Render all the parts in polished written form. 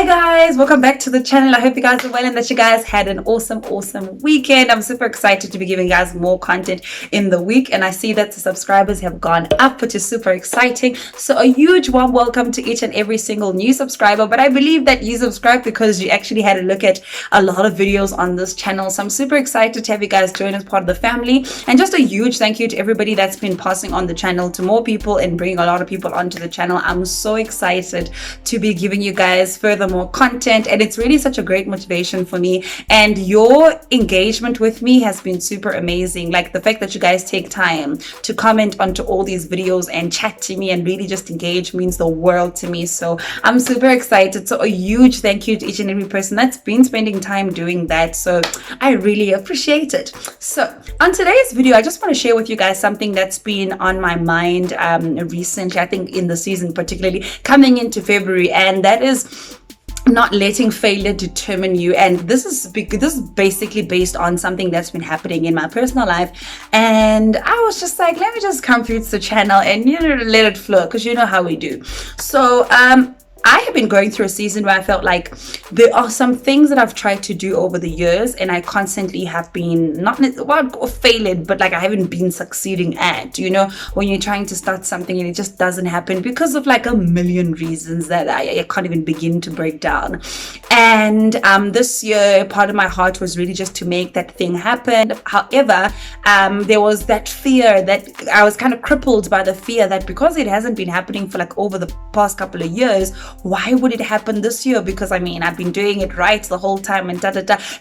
Hi guys, welcome back to the channel. I hope you guys are well and that you guys had an awesome weekend. I'm super excited to be giving you guys more content in the week, and I see that the subscribers have gone up, which is super exciting. So a huge warm welcome to each and every single new subscriber. But I believe that you subscribed because you actually had a look at a lot of videos on this channel. So I'm super excited to have you guys join as part of the family, and just a huge thank you to everybody that's been passing on the channel to more people and bringing a lot of people onto the channel. I'm so excited to be giving you guys further more content, and it's really such a great motivation for me, and your engagement with me has been super amazing. Like the fact that you guys take time to comment onto all these videos and chat to me and really just engage means the world to me. So I'm super excited. So a huge thank you to each and every person that's been spending time doing that. So I really appreciate it. So on today's video, I just want to share with you guys something that's been on my mind recently, I think in the season, particularly coming into February, and that is not letting failure determine you. And this is basically based on something that's been happening in my personal life, and I was just like, let me just come through to the channel and let it flow, because you know how we do. So I have been going through a season where I felt like there are some things that I've tried to do over the years, and I constantly have been failing, but like I haven't been succeeding at, when you're trying to start something and it just doesn't happen because of like a million reasons that I can't even begin to break down. And this year, part of my heart was really just to make that thing happen. However, there was that fear that I was kind of crippled by, the fear that because it hasn't been happening for like over the past couple of years, why would it happen this year? Because I mean, I've been doing it right the whole time, and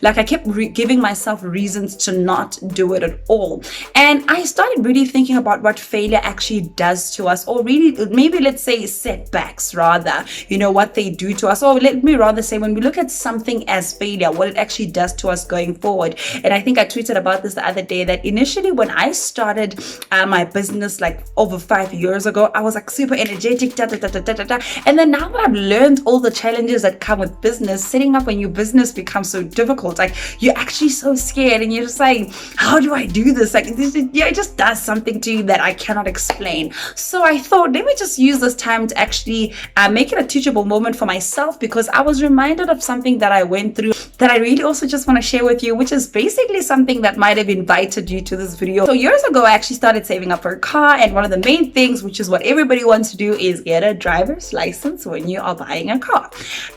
like I kept giving myself reasons to not do it at all. And I started really thinking about what failure actually does to us, or really maybe let's say setbacks rather, what they do to us. Or let me rather say, when we look at something as failure, what it actually does to us going forward. And I think I tweeted about this the other day, that initially when I started my business like over 5 years ago, I was like super energetic, and then now that I've learned all the challenges that come with business, setting up a new business becomes so difficult. Like you're actually so scared, and you're just like, how do I do this? Like it just does something to you that I cannot explain. So I thought, let me just use this time to actually make it a teachable moment for myself, because I was reminded of something that I went through that I really also just want to share with you, which is basically something that might have invited you to this video. So years ago, I actually started saving up for a car, and one of the main things, which is what everybody wants to do, is get a driver's license when you are buying a car.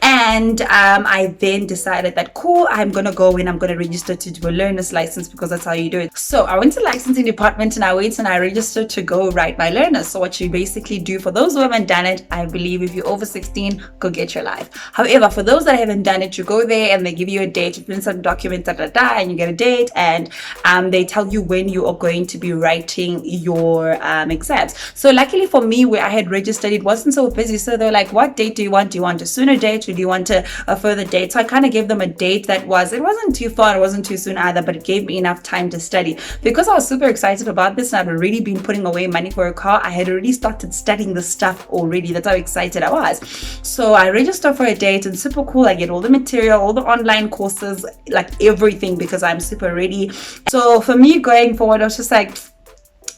And I then decided that cool, I'm gonna go and I'm gonna register to do a learner's license, because that's how you do it. So I went to the licensing department and I went and I registered to go write my learners. So what you basically do, for those who haven't done it, I believe if you're over 16, go get your life. However, for those that haven't done it, you go there and they give you a date, you fill in some documents, and you get a date, and they tell you when you are going to be writing your exams. So luckily for me, where I had registered, it wasn't so busy. So they're like, what date do you want? Do you want a sooner date, or do you want a further date? So I kind of gave them a date that it wasn't too far, it wasn't too soon either, but it gave me enough time to study. Because I was super excited about this and I'd already been putting away money for a car, I had already started studying the stuff already. That's how excited I was. So I registered for a date, and super cool, I get all the material, all the online courses, like everything, because I'm super ready. So for me going forward, I was just like,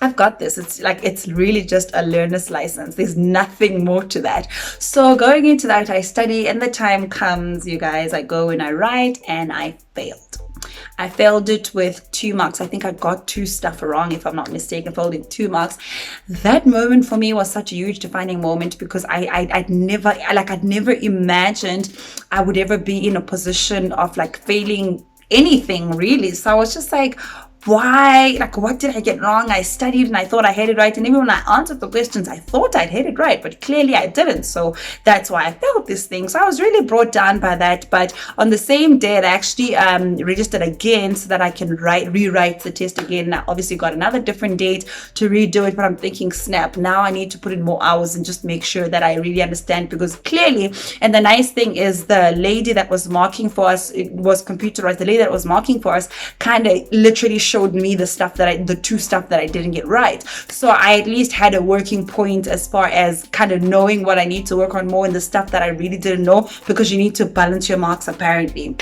I've got this. It's really just a learner's license. There's nothing more to that. So going into that, I study, and the time comes, you guys, I go and I write, and I failed. I failed it with 2 marks. I think I got 2 stuff wrong, if I'm not mistaken. Failed it 2 marks. That moment for me was such a huge defining moment, because I'd never imagined I would ever be in a position of like failing anything really. So I was just like, why? Like, what did I get wrong? I studied and I thought I had it right, and even when I answered the questions, I thought I'd had it right, but clearly I didn't. So that's why I failed this thing. So I was really brought down by that. But on the same day, I actually registered again so that I can rewrite the test again. Now, obviously got another different date to redo it, but I'm thinking, snap, now I need to put in more hours and just make sure that I really understand, because clearly, and the nice thing is, the lady that was marking for us, it was computerized, the lady that was marking for us kind of literally showed me the 2 stuff that I didn't get right. So I at least had a working point as far as kind of knowing what I need to work on more, and the stuff that I really didn't know, because you need to balance your marks apparently.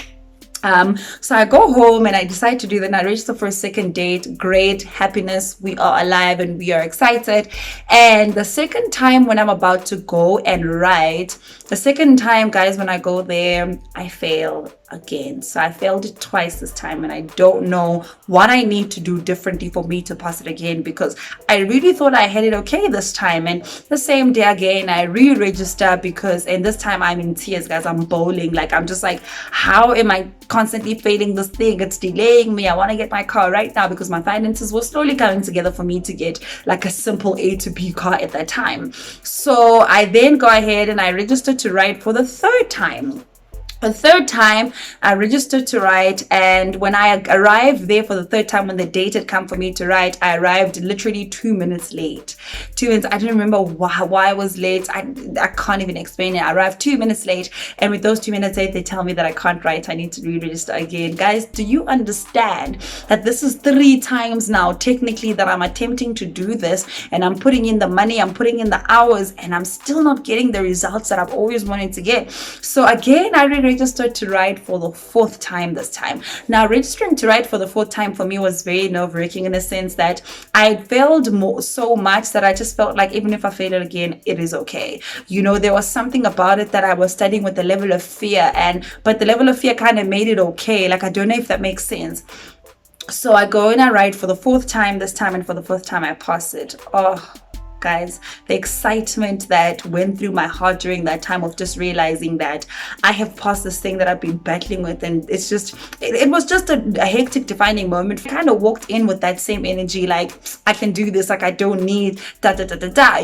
So I go home and I decide to do that. And I register for a second date. Great, happiness. We are alive and we are excited. And the second time when I'm about to go and ride, the second time, guys, when I go there, I fail again. So I failed it twice this time, and I don't know what I need to do differently for me to pass it again, because I really thought I had it okay this time. And the same day again, I re-register and this time I'm in tears, guys. I'm bowling. Like, I'm just like, how am I constantly failing this thing? It's delaying me. I want to get my car right now, because my finances were slowly coming together for me to get like a simple A to B car at that time. So I then go ahead and I register to ride for the third time. The third time I registered to ride, and when I arrived there for the third time, when the date had come for me to ride, I arrived literally 2 minutes late. 2 minutes. I don't remember why I was late. I can't even explain it. I arrived 2 minutes late, and with those 2 minutes late, they tell me that I can't ride. I need to re-register again. Guys, do you understand that this is 3 times now technically that I'm attempting to do this, and I'm putting in the money, I'm putting in the hours, and I'm still not getting the results that I've always wanted to get? So again, I registered to ride for the 4th time this time. Now, registering to ride for the 4th time for me was very nerve-wracking, in a sense that I failed so much that I just felt like even if I fail it again, it is okay. You know, there was something about it that I was studying with the level of fear, but the level of fear kind of made it okay. Like, I don't know if that makes sense. So I go and I ride for the 4th time this time, and for the 4th time I pass it. Oh, guys, the excitement that went through my heart during that time of just realizing that I have passed this thing that I've been battling with, and it's just, it was just a hectic defining moment. I kind of walked in with that same energy, like, I can do this, like, I don't need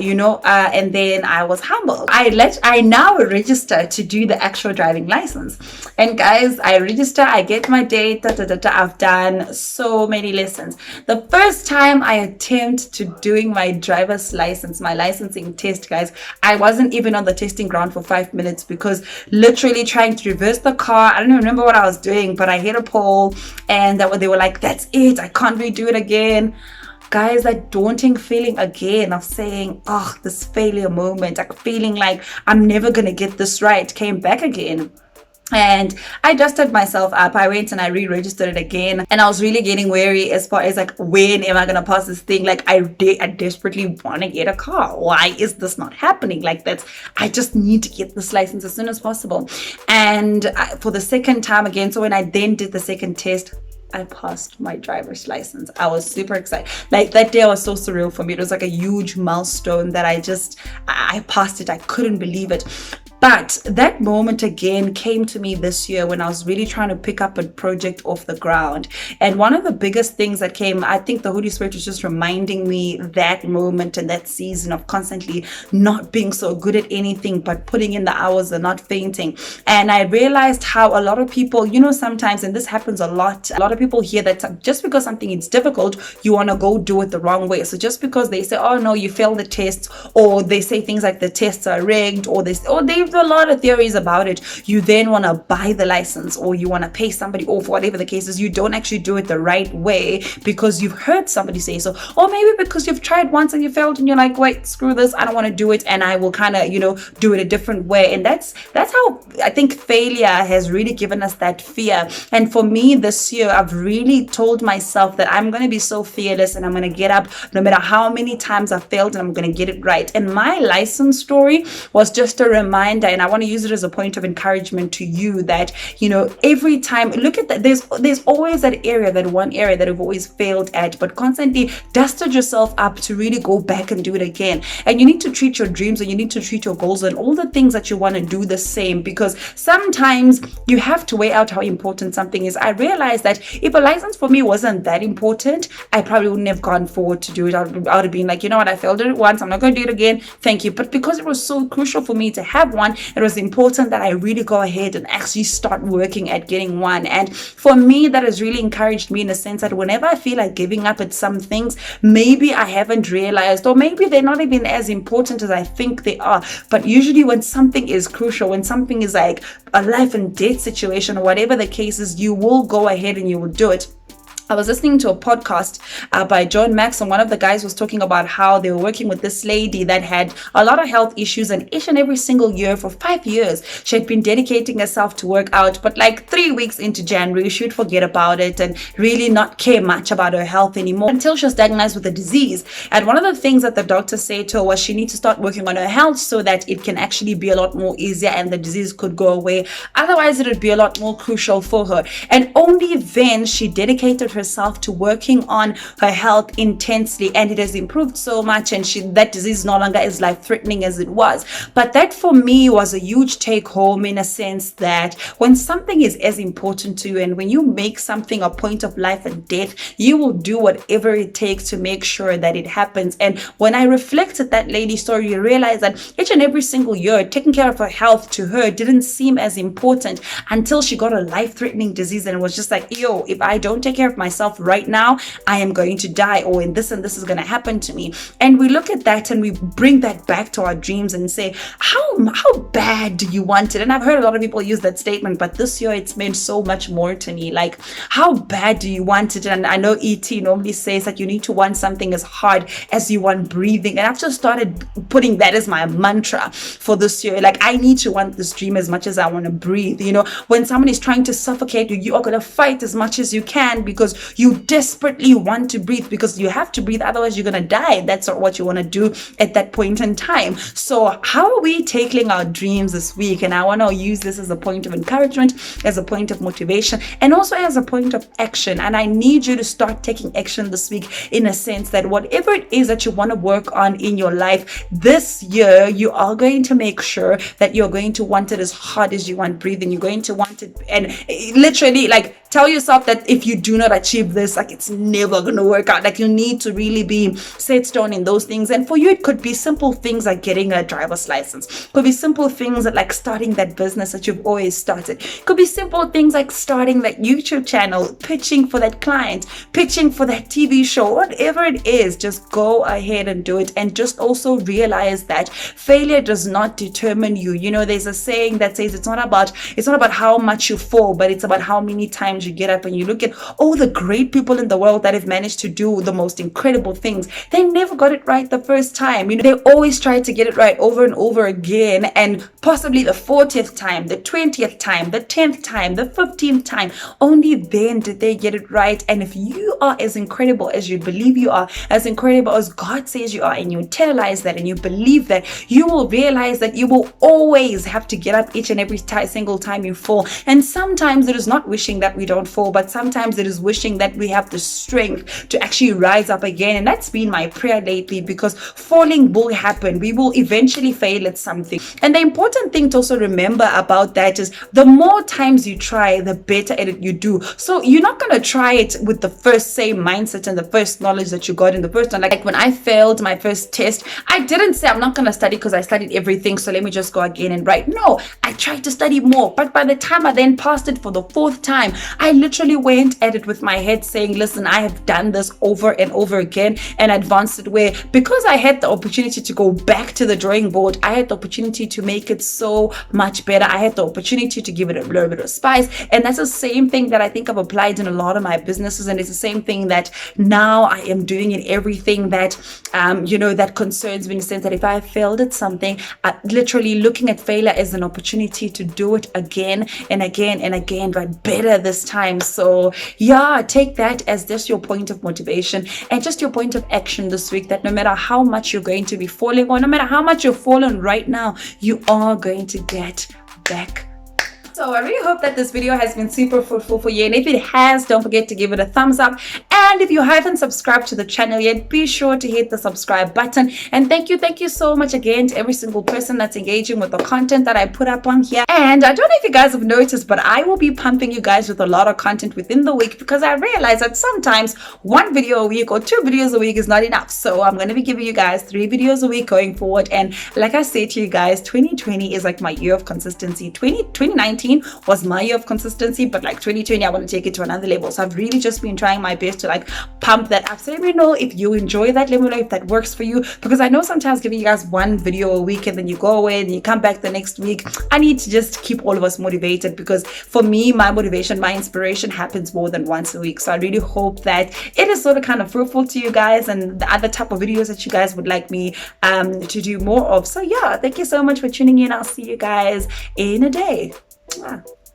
you know, and then I was humbled. I now register to do the actual driving license, and guys, I register, I get my date, I've done so many lessons. The first time I attempt to doing my driver's license, my licensing test, guys, I wasn't even on the testing ground for 5 minutes, because literally trying to reverse the car, I don't even remember what I was doing, but I hit a pole, and they were like, that's it, I can't redo it again. Guys, that daunting feeling again of saying, oh, this failure moment, like feeling like I'm never gonna get this right, came back again. And I dusted myself up. I went and I re-registered it again, and I was really getting wary as far as like, when am I gonna pass this thing? Like, I desperately want to get a car. Why is this not happening? Like, I just need to get this license as soon as possible. And for the second time again, so when I then did the second test, I passed my driver's license. I was super excited. Like, that day was so surreal for me. It was like a huge milestone that I passed it. I couldn't believe it. But that moment again came to me this year when I was really trying to pick up a project off the ground. And one of the biggest things that came, I think the Holy Spirit was just reminding me that moment and that season of constantly not being so good at anything, but putting in the hours and not fainting. And I realized how a lot of people, you know, sometimes, and this happens a lot of people hear that just because something is difficult, you want to go do it the wrong way. So just because they say, oh no, you failed the test, or they say things like the tests are rigged, or they a lot of theories about it, you then want to buy the license, or you want to pay somebody off, whatever the case is. You don't actually do it the right way because you've heard somebody say so, or maybe because you've tried once and you failed and you're like, wait, screw this, I don't want to do it, and I will kind of, you know, do it a different way. And that's how I think failure has really given us that fear. And for me this year, I've really told myself that I'm going to be so fearless, and I'm going to get up no matter how many times I failed, and I'm going to get it right. And my license story was just a reminder, and I want to use it as a point of encouragement to you that, you know, every time, look at that, there's always that one area that you've always failed at, but constantly dusted yourself up to really go back and do it again. And you need to treat your dreams, and you need to treat your goals and all the things that you want to do the same, because sometimes you have to weigh out how important something is. I realized that if a license for me wasn't that important, I probably wouldn't have gone forward to do it. I would have been like, you know what, I failed it once, I'm not going to do it again, thank you. But because it was so crucial for me to have one, it was important that I really go ahead and actually start working at getting one. And for me, that has really encouraged me in a sense that whenever I feel like giving up at some things, maybe I haven't realized, or maybe they're not even as important as I think they are. But usually when something is crucial, when something is like a life and death situation, or whatever the case is, you will go ahead and you will do it. I was listening to a podcast by John Max, and one of the guys was talking about how they were working with this lady that had a lot of health issues, and each and every single year for 5 years, she had been dedicating herself to work out. But like 3 weeks into January, she would forget about it and really not care much about her health anymore until she was diagnosed with a disease. And one of the things that the doctor said to her was she needs to start working on her health so that it can actually be a lot more easier and the disease could go away. Otherwise, it would be a lot more crucial for her. And only then she dedicated herself to working on her health intensely, and it has improved so much, and that disease no longer is life-threatening as it was. But that for me was a huge take home, in a sense that when something is as important to you, and when you make something a point of life and death, you will do whatever it takes to make sure that it happens. And when I reflect at that lady's story, you realize that each and every single year taking care of her health to her didn't seem as important until she got a life-threatening disease, and it was just like, yo, if I don't take care of myself right now, I am going to die, or and this is going to happen to me. And we look at that and we bring that back to our dreams and say, how bad do you want it? And I've heard a lot of people use that statement, but this year it's meant so much more to me. Like, how bad do you want it? And I know ET normally says that you need to want something as hard as you want breathing, and I've just started putting that as my mantra for this year. Like, I need to want this dream as much as I want to breathe. You know, when someone is trying to suffocate you, you are going to fight as much as you can because you desperately want to breathe, because you have to breathe, otherwise you're going to die. That's not what you want to do at that point in time. So how are we tackling our dreams this week? And I want to use this as a point of encouragement, as a point of motivation, and also as a point of action. And I need you to start taking action this week, in a sense that whatever it is that you want to work on in your life this year, you are going to make sure that you're going to want it as hard as you want breathing. You're going to want it, and literally, like, tell yourself that if you do not achieve this, like, it's never going to work out. Like, you need to really be set stone in those things. And for you, it could be simple things like getting a driver's license. It could be simple things like starting that business that you've always started. It could be simple things like starting that YouTube channel, pitching for that client, pitching for that TV show, whatever it is. Just go ahead and do it. And just also realize that failure does not determine you. You know, there's a saying that says it's not about how much you fall, but it's about how many times you get up. And you look at all the great people in the world that have managed to do the most incredible things. They never got it right the first time. You know, they always try to get it right over and over again, and possibly the 40th time, the 20th time, the 10th time, the 15th time. Only then did they get it right. And if you are as incredible as you believe you are, as incredible as God says you are, and you internalize that and you believe that, you will realize that you will always have to get up each and every single time you fall. And sometimes it is not wishing that we don't fall, but sometimes it is wishing that we have the strength to actually rise up again. And that's been my prayer lately, because falling will happen. We will eventually fail at something. And the important thing to also remember about that is the more times you try, the better at it you do. So you're not going to try it with the first same mindset and the first knowledge that you got in the first one. Like when I failed my first test, I didn't say I'm not going to study because I studied everything, so let me just go again and write. No, I tried to study more. But by the time I then passed it for the 4th time, I literally went at it with my head saying, listen, I have done this over and over again, and advanced it, where because I had the opportunity to go back to the drawing board, I had the opportunity to make it so much better. I had the opportunity to give it a little bit of spice. And that's the same thing that I think I've applied in a lot of my businesses. And it's the same thing that now I am doing in everything that, that concerns me, in the sense that if I failed at something, literally looking at failure as an opportunity to do it again and again and again, but better this time. So yeah, take that as just your point of motivation and just your point of action this week, that no matter how much you're going to be falling, or no matter how much you're fallen right now, you are going to get back. So I really hope that this video has been super fruitful for you. And if it has, don't forget to give it a thumbs up. And if you haven't subscribed to the channel yet, be sure to hit the subscribe button. And thank you so much again to every single person that's engaging with the content that I put up on here. And I don't know if you guys have noticed, but I will be pumping you guys with a lot of content within the week, because I realize that sometimes 1 video a week or 2 videos a week is not enough. So I'm going to be giving you guys 3 videos a week going forward. And like I said to you guys, 2020 is like my year of consistency. 2019 2019 was my year of consistency, but like 2020 I want to take it to another level. So I've really just been trying my best to like pump that up. So let me know if you enjoy that. Let me know if that works for you, because I know sometimes giving you guys one video a week and then you go away and you come back the next week, I need to just keep all of us motivated, because for me, my motivation, my inspiration happens more than once a week. So I really hope that it is sort of kind of fruitful to you guys and the other type of videos that you guys would like me to do more of. So yeah, thank you so much for tuning in. I'll see you guys in a day.